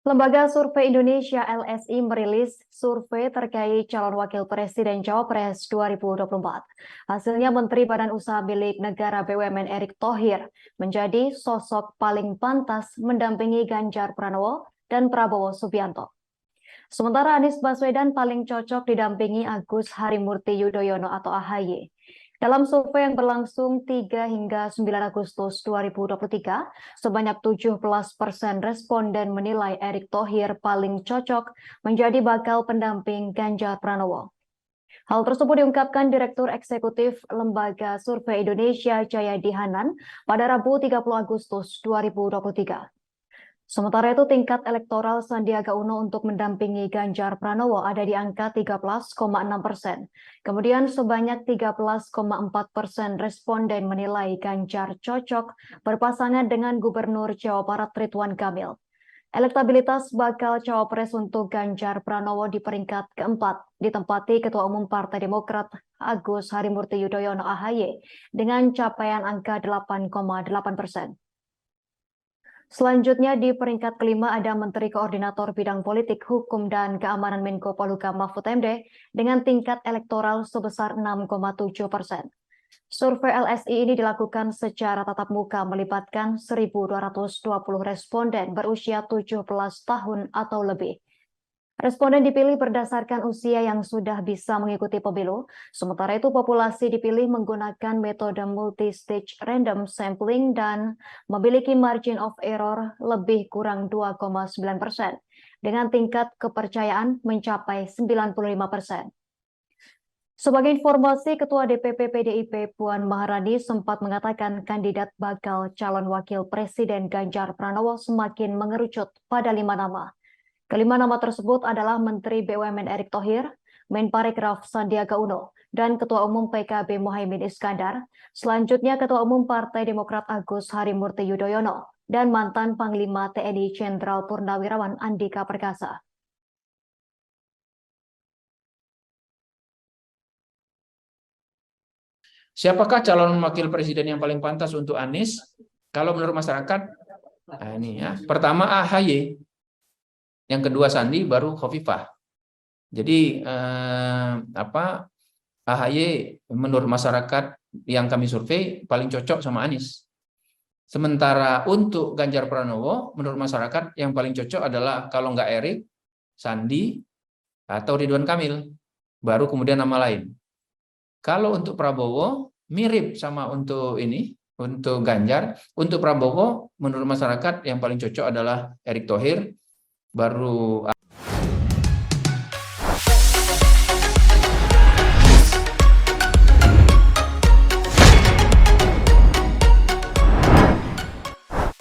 Lembaga Survei Indonesia (LSI) merilis survei terkait calon wakil presiden Cawapres 2024. Hasilnya Menteri Badan Usaha Milik Negara BUMN Erick Thohir menjadi sosok paling pantas mendampingi Ganjar Pranowo dan Prabowo Subianto. Sementara Anies Baswedan paling cocok didampingi Agus Harimurti Yudhoyono atau AHY. Dalam survei yang berlangsung 3 hingga 9 Agustus 2023, sebanyak 17% responden menilai Erick Thohir paling cocok menjadi bakal pendamping Ganjar Pranowo. Hal tersebut diungkapkan Direktur Eksekutif Lembaga Survei Indonesia Jayadi Hanan pada Rabu 30 Agustus 2023. Sementara itu tingkat elektoral Sandiaga Uno untuk mendampingi Ganjar Pranowo ada di angka 13,6%. Kemudian sebanyak 13,4% responden menilai Ganjar cocok berpasangan dengan Gubernur Jawa Barat Ridwan Kamil. Elektabilitas bakal cawapres untuk Ganjar Pranowo di peringkat keempat ditempati Ketua Umum Partai Demokrat Agus Harimurti Yudhoyono AHY dengan capaian angka 8,8%. Selanjutnya di peringkat kelima ada Menteri Koordinator Bidang Politik, Hukum, dan Keamanan Menko Polhukam Mahfud MD dengan tingkat elektoral sebesar 6,7%. Survei LSI ini dilakukan secara tatap muka melibatkan 1.220 responden berusia 17 tahun atau lebih. Responden dipilih berdasarkan usia yang sudah bisa mengikuti pemilu, sementara itu populasi dipilih menggunakan metode multi-stage random sampling dan memiliki margin of error lebih kurang 2,9%, dengan tingkat kepercayaan mencapai 95%. Sebagai informasi, Ketua DPP PDIP Puan Maharani sempat mengatakan kandidat bakal calon wakil presiden Ganjar Pranowo semakin mengerucut pada 5 nama. Kelima nama tersebut adalah Menteri BUMN Erick Thohir, Menparekraf Sandiaga Uno, dan Ketua Umum PKB Muhaimin Iskandar. Selanjutnya Ketua Umum Partai Demokrat Agus Harimurti Yudhoyono dan mantan Panglima TNI Jenderal Purnawirawan Andika Perkasa. Siapakah calon wakil presiden yang paling pantas untuk Anies? Kalau menurut masyarakat, ini ya. Pertama AHY. Yang kedua Sandi, baru Khofifah. Jadi AHY menurut masyarakat yang kami survei paling cocok sama Anies. Sementara untuk Ganjar Pranowo menurut masyarakat yang paling cocok adalah kalau nggak Erick, Sandi, atau Ridwan Kamil. Baru kemudian nama lain. Kalau untuk Prabowo mirip sama untuk ini, untuk Ganjar. Untuk Prabowo menurut masyarakat yang paling cocok adalah Erick Thohir, baru